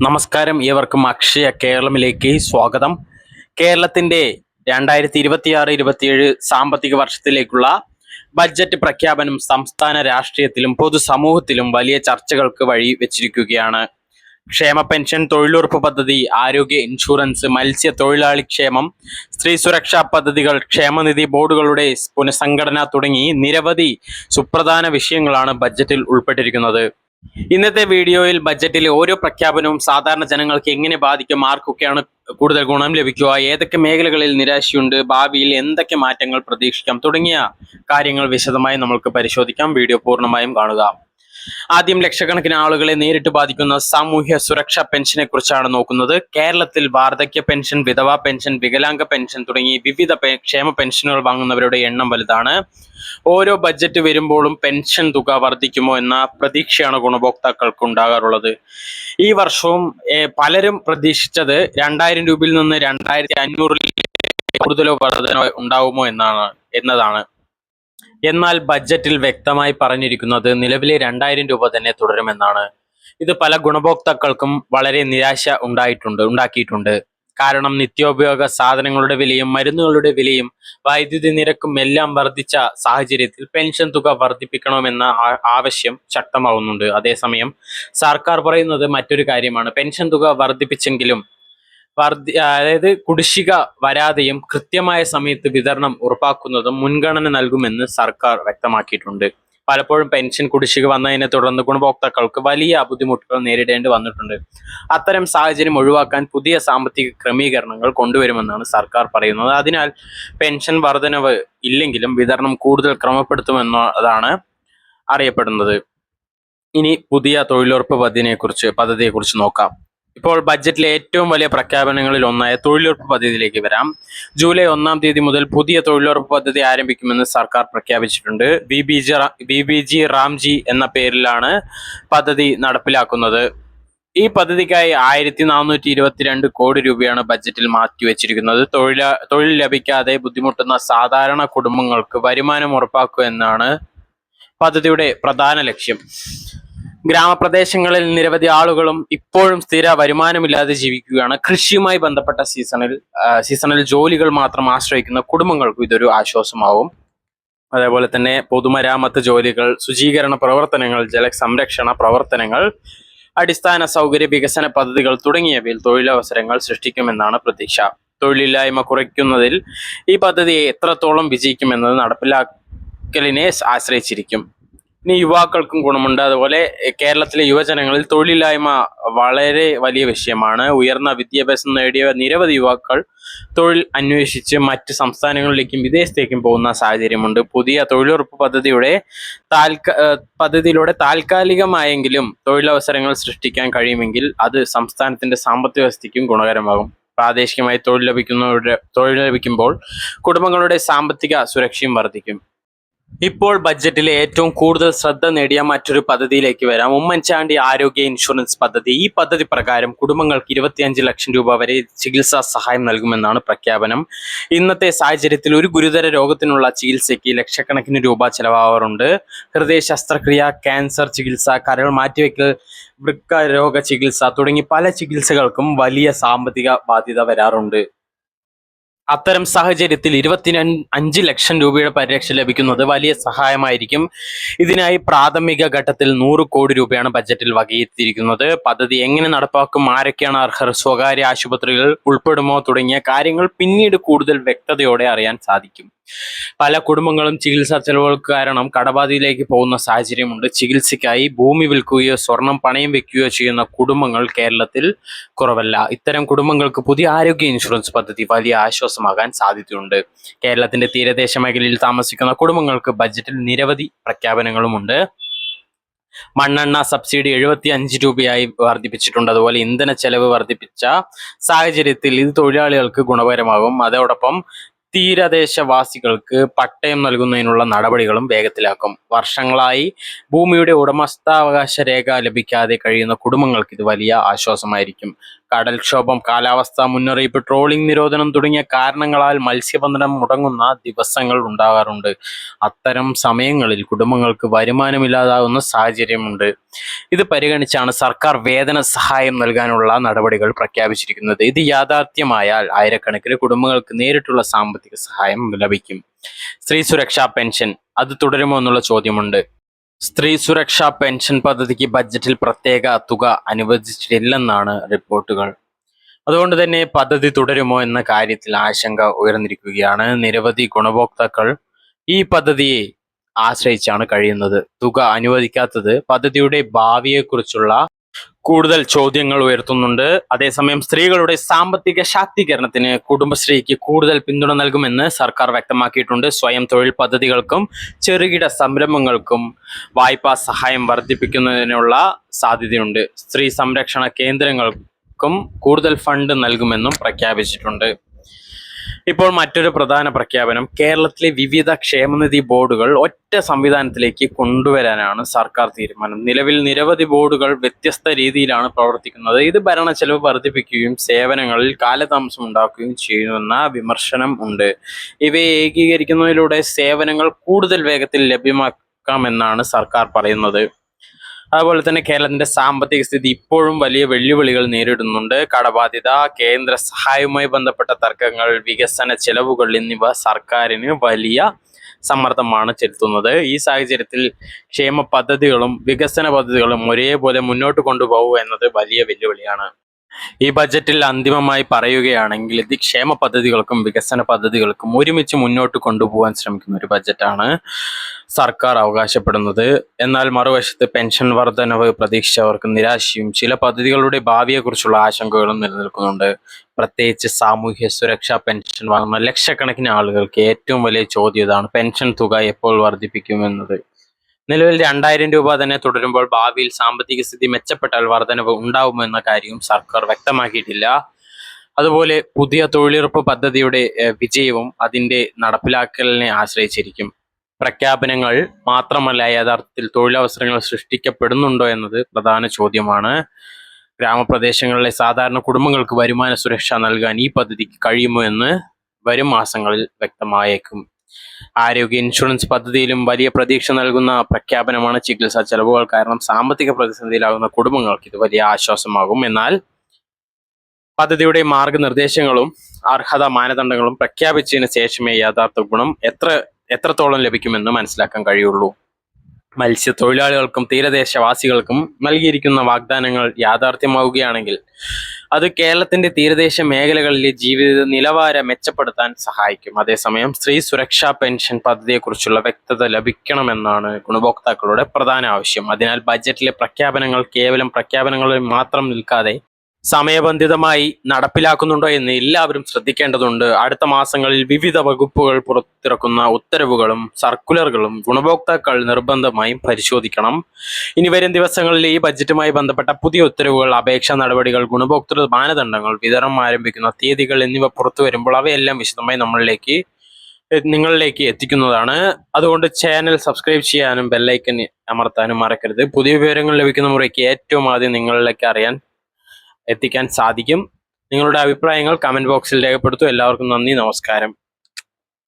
നമസ്കാരം, ഏവർക്കും അക്ഷയ കേരളമിലേക്ക് സ്വാഗതം. കേരളത്തിന്റെ 2026-27 സാമ്പത്തിക വർഷത്തിലേക്കുള്ള ബഡ്ജറ്റ് പ്രഖ്യാപനം സംസ്ഥാന രാഷ്ട്രീയത്തിലും പൊതുസമൂഹത്തിലും വലിയ ചർച്ചകൾക്ക് വഴി വെച്ചിരിക്കുകയാണ്. ക്ഷേമ പെൻഷൻ, തൊഴിലുറപ്പ് പദ്ധതി, ആരോഗ്യ ഇൻഷുറൻസ്, മത്സ്യ തൊഴിലാളി ക്ഷേമം, സ്ത്രീ സുരക്ഷാ പദ്ധതികൾ, ക്ഷേമനിധി ബോർഡുകളുടെ പുനഃസംഘടന തുടങ്ങി നിരവധി സുപ്രധാന വിഷയങ്ങളാണ് ബഡ്ജറ്റിൽ ഉൾപ്പെട്ടിരിക്കുന്നത്. ഇന്നത്തെ വീഡിയോയിൽ ബഡ്ജറ്റിലെ ഓരോ പ്രഖ്യാപനവും സാധാരണ ജനങ്ങൾക്ക് എങ്ങനെ ബാധിക്കും, ആർക്കൊക്കെയാണ് കൂടുതൽ ഗുണം ലഭിക്കുക, ഏതൊക്കെ മേഖലകളിൽ നിരാശയുണ്ട്, ഭാവിയിൽ എന്തൊക്കെ മാറ്റങ്ങൾ പ്രതീക്ഷിക്കാം തുടങ്ങിയ കാര്യങ്ങൾ വിശദമായി നമുക്ക് പരിശോധിക്കാം. വീഡിയോ പൂർണ്ണമായും കാണുക. ആദ്യം ലക്ഷക്കണക്കിന് ആളുകളെ നേരിട്ട് ബാധിക്കുന്ന സാമൂഹ്യ സുരക്ഷാ പെൻഷനെ കുറിച്ചാണ് നോക്കുന്നത്. കേരളത്തിൽ വാർദ്ധക്യ പെൻഷൻ, വിധവാ പെൻഷൻ, വികലാംഗ പെൻഷൻ തുടങ്ങി വിവിധ ക്ഷേമ പെൻഷനുകൾ വാങ്ങുന്നവരുടെ എണ്ണം വലുതാണ്. ഓരോ ബഡ്ജറ്റ് വരുമ്പോഴും പെൻഷൻ തുക വർദ്ധിക്കുമോ എന്ന പ്രതീക്ഷയാണ് ഗുണഭോക്താക്കൾക്ക് ഉണ്ടാകാറുള്ളത്. ഈ വർഷവും പലരും പ്രതീക്ഷിച്ചത് 2000 രൂപയിൽ നിന്ന് 2500 കൂടുതലോ വർധന ഉണ്ടാവുമോ എന്നതാണ്. എന്നാൽ ബഡ്ജറ്റിൽ വ്യക്തമായി പറഞ്ഞിരിക്കുന്നത് നിലവിലെ 2000 രൂപ തന്നെ തുടരുമെന്നാണ്. ഇത് പല ഗുണഭോക്താക്കൾക്കും വളരെ നിരാശ ഉണ്ടാക്കിയിട്ടുണ്ട്. കാരണം നിത്യോപയോഗ സാധനങ്ങളുടെ വിലയും മരുന്നുകളുടെ വിലയും വൈദ്യുതി നിരക്കും എല്ലാം വർദ്ധിച്ച സാഹചര്യത്തിൽ പെൻഷൻ തുക വർദ്ധിപ്പിക്കണമെന്ന ആവശ്യം ശക്തമാവുന്നുണ്ട്. അതേസമയം സർക്കാർ പറയുന്നത് മറ്റൊരു കാര്യമാണ്. പെൻഷൻ തുക വർദ്ധിപ്പിച്ചെങ്കിലും അതായത് കുടിശ്ശിക വരാതെയും കൃത്യമായ സമയത്ത് വിതരണം ഉറപ്പാക്കുന്നതും മുൻഗണന നൽകുമെന്ന് സർക്കാർ വ്യക്തമാക്കിയിട്ടുണ്ട്. പലപ്പോഴും പെൻഷൻ കുടിശ്ശിക വന്നതിനെ തുടർന്ന് ഗുണഭോക്താക്കൾക്ക് വലിയ ബുദ്ധിമുട്ടുകൾ നേരിടേണ്ടി വന്നിട്ടുണ്ട്. അത്തരം സാഹചര്യം ഒഴിവാക്കാൻ പുതിയ സാമ്പത്തിക ക്രമീകരണങ്ങൾ കൊണ്ടുവരുമെന്നാണ് സർക്കാർ പറയുന്നത്. അതിനാൽ പെൻഷൻ വർധനവ് ഇല്ലെങ്കിലും വിതരണം കൂടുതൽ ക്രമപ്പെടുത്തുമെന്നതാണ് അറിയപ്പെടുന്നത്. ഇനി പുതിയ തൊഴിലുറപ്പ് പദ്ധതിയെക്കുറിച്ച് നോക്കാം. ഇപ്പോൾ ബഡ്ജറ്റിലെ ഏറ്റവും വലിയ പ്രഖ്യാപനങ്ങളിൽ ഒന്നായ തൊഴിലുറപ്പ് പദ്ധതിയിലേക്ക് വരാം. ജൂലൈ 1-ാം തീയതി മുതൽ പുതിയ തൊഴിലുറപ്പ് പദ്ധതി ആരംഭിക്കുമെന്ന് സർക്കാർ പ്രഖ്യാപിച്ചിട്ടുണ്ട്. ബി ബി ജി റാംജി എന്ന പേരിലാണ് പദ്ധതി നടപ്പിലാക്കുന്നത്. ഈ പദ്ധതിക്കായി 1422 കോടി രൂപയാണ് ബഡ്ജറ്റിൽ മാറ്റിവെച്ചിരിക്കുന്നത്. തൊഴിൽ ലഭിക്കാതെ ബുദ്ധിമുട്ടുന്ന സാധാരണ കുടുംബങ്ങൾക്ക് വരുമാനം ഉറപ്പാക്കുക എന്നാണ് പദ്ധതിയുടെ പ്രധാന ലക്ഷ്യം. ഗ്രാമപ്രദേശങ്ങളിൽ നിരവധി ആളുകളും ഇപ്പോഴും സ്ഥിര വരുമാനമില്ലാതെ ജീവിക്കുകയാണ്. കൃഷിയുമായി ബന്ധപ്പെട്ട സീസണൽ ജോലികൾ മാത്രം ആശ്രയിക്കുന്ന കുടുംബങ്ങൾക്കും ഇതൊരു ആശ്വാസമാവും. അതേപോലെ തന്നെ പൊതുമരാമത്ത് ജോലികൾ, ശുചീകരണ പ്രവർത്തനങ്ങൾ, ജലസംരക്ഷണ പ്രവർത്തനങ്ങൾ, അടിസ്ഥാന സൗകര്യ വികസന പദ്ധതികൾ തുടങ്ങിയവയിൽ തൊഴിലവസരങ്ങൾ സൃഷ്ടിക്കുമെന്നാണ് പ്രതീക്ഷ. തൊഴിലില്ലായ്മ കുറയ്ക്കുന്നതിൽ ഈ പദ്ധതി എത്രത്തോളം വിജയിക്കുമെന്നത് നടപ്പിലാക്കലിനെ ആശ്രയിച്ചിരിക്കും. ഇനി യുവാക്കൾക്കും ഗുണമുണ്ട്. അതുപോലെ കേരളത്തിലെ യുവജനങ്ങളിൽ തൊഴിലില്ലായ്മ വളരെ വലിയ വിഷയമാണ്. ഉയർന്ന വിദ്യാഭ്യാസം നേടിയ നിരവധി യുവാക്കൾ തൊഴിൽ അന്വേഷിച്ച് മറ്റ് സംസ്ഥാനങ്ങളിലേക്കും വിദേശത്തേക്കും പോകുന്ന സാഹചര്യമുണ്ട്. പുതിയ തൊഴിലുറപ്പ് പദ്ധതിയിലൂടെ താൽക്കാലികമായെങ്കിലും തൊഴിലവസരങ്ങൾ സൃഷ്ടിക്കാൻ കഴിയുമെങ്കിൽ അത് സംസ്ഥാനത്തിന്റെ സാമ്പത്തിക വ്യവസ്ഥയ്ക്കും ഗുണകരമാകും. പ്രാദേശികമായി തൊഴിൽ ലഭിക്കുമ്പോൾ കുടുംബങ്ങളുടെ സാമ്പത്തിക സുരക്ഷയും വർദ്ധിക്കും. ഇപ്പോൾ ബഡ്ജറ്റിലെ ഏറ്റവും കൂടുതൽ ശ്രദ്ധ നേടിയ മറ്റൊരു പദ്ധതിയിലേക്ക് വരാം. ഉമ്മൻചാണ്ടി ആരോഗ്യ ഇൻഷുറൻസ് പദ്ധതി. ഈ പദ്ധതി പ്രകാരം കുടുംബങ്ങൾക്ക് 25 ലക്ഷം രൂപ വരെ ചികിത്സാ സഹായം നൽകുമെന്നാണ് പ്രഖ്യാപനം. ഇന്നത്തെ സാഹചര്യത്തിൽ ഒരു ഗുരുതര രോഗത്തിനുള്ള ചികിത്സയ്ക്ക് ലക്ഷക്കണക്കിന് രൂപ ചെലവാകാറുണ്ട്. ഹൃദയ ശസ്ത്രക്രിയ, ക്യാൻസർ ചികിത്സ, കരൾ മാറ്റിവെക്കൽ, വൃക്ക രോഗ ചികിത്സ തുടങ്ങി പല ചികിത്സകൾക്കും വലിയ സാമ്പത്തിക ബാധ്യത വരാറുണ്ട്. അത്തരം സാഹചര്യത്തിൽ 25 ലക്ഷം രൂപയുടെ പരിരക്ഷ ലഭിക്കുന്നത് വലിയ സഹായമായിരിക്കും. ഇതിനായി പ്രാഥമിക ഘട്ടത്തിൽ 100 കോടി രൂപയാണ് ബഡ്ജറ്റിൽ വകയിരുത്തിയിരിക്കുന്നത്. പദ്ധതി എങ്ങനെ നടപ്പാക്കും, ആരൊക്കെയാണ് അർഹർ, സ്വകാര്യ ആശുപത്രികൾ ഉൾപ്പെടുമോ തുടങ്ങിയ കാര്യങ്ങൾ പിന്നീട് കൂടുതൽ വ്യക്തതയോടെ അറിയാൻ സാധിക്കും. പല കുടുംബങ്ങളും ചികിത്സാ ചെലവുകൾക്ക് കാരണം കടബാധ്യതയിലേക്ക് പോകുന്ന സാഹചര്യമുണ്ട്. ചികിത്സയ്ക്കായി ഭൂമി വിൽക്കുകയോ സ്വർണം പണയം വെക്കുകയോ ചെയ്യുന്ന കുടുംബങ്ങൾ കേരളത്തിൽ കുറവല്ല. ഇത്തരം കുടുംബങ്ങൾക്ക് പുതിയ ആരോഗ്യ ഇൻഷുറൻസ് പദ്ധതി വലിയ ആശ്വാസമാകാൻ സാധ്യതയുണ്ട്. കേരളത്തിന്റെ തീരദേശ മേഖലയിൽ താമസിക്കുന്ന കുടുംബങ്ങൾക്ക് ബഡ്ജറ്റിൽ നിരവധി പ്രഖ്യാപനങ്ങളുമുണ്ട്. മണ്ണെണ്ണ സബ്സിഡി 75 രൂപയായി വർദ്ധിപ്പിച്ചിട്ടുണ്ട്. അതുപോലെ ഇന്ധന ചെലവ് വർദ്ധിപ്പിച്ച സാഹചര്യത്തിൽ ഇത് തൊഴിലാളികൾക്ക് ഗുണകരമാകും. അതോടൊപ്പം തീരദേശവാസികൾക്ക് പട്ടയം നൽകുന്നതിനുള്ള നടപടികളും വേഗത്തിലാക്കും. വർഷങ്ങളായി ഭൂമിയുടെ ഉടമസ്ഥാവകാശ രേഖ ലഭിക്കാതെ കഴിയുന്ന കുടുംബങ്ങൾക്ക് ഇത് വലിയ ആശ്വാസമായിരിക്കും. കടൽക്ഷോഭം, കാലാവസ്ഥാ മുന്നറിയിപ്പ്, ട്രോളിംഗ് നിരോധനം തുടങ്ങിയ കാരണങ്ങളാൽ മത്സ്യബന്ധനം മുടങ്ങുന്ന ദിവസങ്ങൾ ഉണ്ടാകാറുണ്ട്. അത്തരം സമയങ്ങളിൽ കുടുംബങ്ങൾക്ക് വരുമാനമില്ലാതാകുന്ന സാഹചര്യമുണ്ട്. ഇത് പരിഗണിച്ചാണ് സർക്കാർ വേതന സഹായം നൽകാനുള്ള നടപടികൾ പ്രഖ്യാപിച്ചിരിക്കുന്നത്. ഇത് യാഥാർത്ഥ്യമായാൽ ആയിരക്കണക്കിന് കുടുംബങ്ങൾക്ക് നേരിട്ടുള്ള സാമ്പത്തിക സഹായം ലഭിക്കും. സ്ത്രീ സുരക്ഷാ പെൻഷൻ അത് തുടരുമോ എന്നുള്ള ചോദ്യമുണ്ട്. സ്ത്രീ സുരക്ഷാ പെൻഷൻ പദ്ധതിക്ക് ബജറ്റിൽ പ്രത്യേക തുക അനുവദിച്ചിട്ടില്ലെന്നാണ് റിപ്പോർട്ടുകൾ. അതുകൊണ്ട് തന്നെ പദ്ധതി തുടരുമോ എന്ന കാര്യത്തിൽ ആശങ്ക ഉയർന്നിരിക്കുകയാണ്. നിരവധി ഗുണഭോക്താക്കൾ ഈ പദ്ധതിയെ ആശ്രയിച്ചാണ് കഴിയുന്നത്. തുക അനുവദിക്കാത്തത് പദ്ധതിയുടെ ഭാവിയെക്കുറിച്ചുള്ള കൂടുതൽ ചോദ്യങ്ങൾ ഉയർത്തുന്നുണ്ട്. അതേസമയം സ്ത്രീകളുടെ സാമ്പത്തിക ശാക്തീകരണത്തിന് കുടുംബശ്രീക്ക് കൂടുതൽ പിന്തുണ നൽകുമെന്ന് സർക്കാർ വ്യക്തമാക്കിയിട്ടുണ്ട്. സ്വയം തൊഴിൽ പദ്ധതികൾക്കും ചെറുകിട സംരംഭങ്ങൾക്കും വായ്പാ സഹായം വർദ്ധിപ്പിക്കുന്നതിനുള്ള സാധ്യതയുണ്ട്. സ്ത്രീ സംരക്ഷണ കേന്ദ്രങ്ങൾക്കും കൂടുതൽ ഫണ്ട് നൽകുമെന്നും പ്രഖ്യാപിച്ചിട്ടുണ്ട്. ഇപ്പോൾ മറ്റൊരു പ്രധാന പ്രഖ്യാപനം, കേരളത്തിലെ വിവിധ ക്ഷേമനിധി ബോർഡുകൾ ഒറ്റ സംവിധാനത്തിലേക്ക് കൊണ്ടുവരാനാണ് സർക്കാർ തീരുമാനം. നിലവിൽ നിരവധി ബോർഡുകൾ വ്യത്യസ്ത രീതിയിലാണ് പ്രവർത്തിക്കുന്നത്. ഇത് ഭരണ ചെലവ് വർദ്ധിപ്പിക്കുകയും സേവനങ്ങളിൽ കാലതാമസം ഉണ്ടാക്കുകയും ചെയ്യുമെന്ന വിമർശനം ഉണ്ട്. ഇവയെ ഏകീകരിക്കുന്നതിലൂടെ സേവനങ്ങൾ കൂടുതൽ വേഗത്തിൽ ലഭ്യമാക്കാമെന്നാണ് സർക്കാർ പറയുന്നത്. അതുപോലെ തന്നെ കേരളത്തിന്റെ സാമ്പത്തിക സ്ഥിതി ഇപ്പോഴും വലിയ വെല്ലുവിളികൾ നേരിടുന്നുണ്ട്. കടബാധ്യത, കേന്ദ്ര സഹായവുമായി ബന്ധപ്പെട്ട തർക്കങ്ങൾ, വികസന ചെലവുകൾ എന്നിവ സർക്കാരിന് വലിയ സമ്മർദ്ദമാണ് ചെലുത്തുന്നത്. ഈ സാഹചര്യത്തിൽ ക്ഷേമ പദ്ധതികളും വികസന പദ്ധതികളും ഒരേപോലെ മുന്നോട്ട് കൊണ്ടുപോകുക എന്നത് വലിയ വെല്ലുവിളിയാണ്. ഈ ബജറ്റിൽ അന്തിമമായി പറയുകയാണെങ്കിൽ ഇത് ക്ഷേമ പദ്ധതികൾക്കും വികസന പദ്ധതികൾക്കും ഒരുമിച്ച് മുന്നോട്ട് കൊണ്ടുപോകാൻ ശ്രമിക്കുന്ന ഒരു ബജറ്റാണ് സർക്കാർ അവകാശപ്പെടുന്നത്. എന്നാൽ മറുവശത്ത് പെൻഷൻ വർധനവ് പ്രതീക്ഷിച്ചവർക്ക് നിരാശയും ചില പദ്ധതികളുടെ ഭാവിയെക്കുറിച്ചുള്ള ആശങ്കകളും നിലനിൽക്കുന്നുണ്ട്. പ്രത്യേകിച്ച് സാമൂഹ്യ സുരക്ഷാ പെൻഷൻ വാങ്ങുന്ന ലക്ഷക്കണക്കിന് ആളുകൾക്ക് ഏറ്റവും വലിയ ചോദ്യം ഇതാണ്: പെൻഷൻ തുക എപ്പോൾ വർദ്ധിപ്പിക്കുമെന്നത്. നിലവിൽ 2000 രൂപ തന്നെ തുടരുമ്പോൾ ഭാവിയിൽ സാമ്പത്തിക സ്ഥിതി മെച്ചപ്പെട്ടാൽ വർധനവ് ഉണ്ടാവുമെന്ന കാര്യവും സർക്കാർ വ്യക്തമാക്കിയിട്ടില്ല. അതുപോലെ പുതിയ തൊഴിലുറപ്പ് പദ്ധതിയുടെ വിജയവും അതിന്റെ നടപ്പിലാക്കലിനെ ആശ്രയിച്ചിരിക്കും. പ്രഖ്യാപനങ്ങൾ മാത്രമല്ല, യഥാർത്ഥത്തിൽ തൊഴിലവസരങ്ങൾ സൃഷ്ടിക്കപ്പെടുന്നുണ്ടോ എന്നത് പ്രധാന ചോദ്യമാണ്. ഗ്രാമപ്രദേശങ്ങളിലെ സാധാരണ കുടുംബങ്ങൾക്ക് വരുമാന സുരക്ഷ നൽകാൻ ഈ പദ്ധതിക്ക് കഴിയുമോ എന്ന് വരും മാസങ്ങളിൽ വ്യക്തമായേക്കും. ആരോഗ്യ ഇൻഷുറൻസ് പദ്ധതിയിലും വലിയ പ്രതീക്ഷ നൽകുന്ന പ്രഖ്യാപനമാണ്. ചികിത്സാ ചെലവുകൾ കാരണം സാമ്പത്തിക പ്രതിസന്ധിയിലാകുന്ന കുടുംബങ്ങൾക്ക് ഇത് വലിയ ആശ്വാസമാകും. എന്നാൽ പദ്ധതിയുടെ മാർഗനിർദ്ദേശങ്ങളും അർഹത മാനദണ്ഡങ്ങളും പ്രഖ്യാപിച്ചതിന് ശേഷമേ യഥാർത്ഥ ഗുണം എത്രത്തോളം ലഭിക്കുമെന്ന് മനസ്സിലാക്കാൻ കഴിയുള്ളൂ. മത്സ്യത്തൊഴിലാളികൾക്കും തീരദേശവാസികൾക്കും നൽകിയിരിക്കുന്ന വാഗ്ദാനങ്ങൾ യാഥാർത്ഥ്യമാവുകയാണെങ്കിൽ അത് കേരളത്തിന്റെ തീരദേശ മേഖലകളിലെ ജീവിത നിലവാരം മെച്ചപ്പെടുത്താൻ സഹായിക്കും. അതേസമയം സ്ത്രീ സുരക്ഷാ പെൻഷൻ പദ്ധതിയെക്കുറിച്ചുള്ള വ്യക്തത ലഭിക്കണമെന്നാണ് ഗുണഭോക്താക്കളുടെ പ്രധാന ആവശ്യം. അതിനാൽ ബജറ്റിലെ പ്രഖ്യാപനങ്ങൾ കേവലം പ്രഖ്യാപനങ്ങളിൽ മാത്രം നിൽക്കാതെ സമയബന്ധിതമായി നടപ്പിലാക്കുന്നുണ്ടോ എന്ന് എല്ലാവരും ശ്രദ്ധിക്കേണ്ടതുണ്ട്. അടുത്ത മാസങ്ങളിൽ വിവിധ വകുപ്പുകൾ പുറത്തിറക്കുന്ന ഉത്തരവുകളും സർക്കുലറുകളും ഗുണഭോക്താക്കൾ നിർബന്ധമായും പരിശോധിക്കണം. ഇനി വരും ദിവസങ്ങളിൽ ഈ ബജറ്റുമായി ബന്ധപ്പെട്ട പുതിയ ഉത്തരവുകൾ, അപേക്ഷാ നടപടികൾ, ഗുണഭോക്തൃ മാനദണ്ഡങ്ങൾ, വിതരണം ആരംഭിക്കുന്ന തീയതികൾ എന്നിവ പുറത്തു വരുമ്പോൾ അവയെല്ലാം വിശദമായി നിങ്ങളിലേക്ക് എത്തിക്കുന്നതാണ്. അതുകൊണ്ട് ചാനൽ സബ്സ്ക്രൈബ് ചെയ്യാനും ബെല്ലൈക്കൻ അമർത്താനും മറക്കരുത്. പുതിയ വിവരങ്ങൾ ലഭിക്കുന്ന മുറയ്ക്ക് ഏറ്റവും ആദ്യം നിങ്ങളിലേക്ക് എത്തിക്കാൻ സാധിക്കും. നിങ്ങളുടെ അഭിപ്രായങ്ങൾ കമന്റ് ബോക്സിൽ രേഖപ്പെടുത്തൂ. എല്ലാവർക്കും നന്ദി, നമസ്കാരം.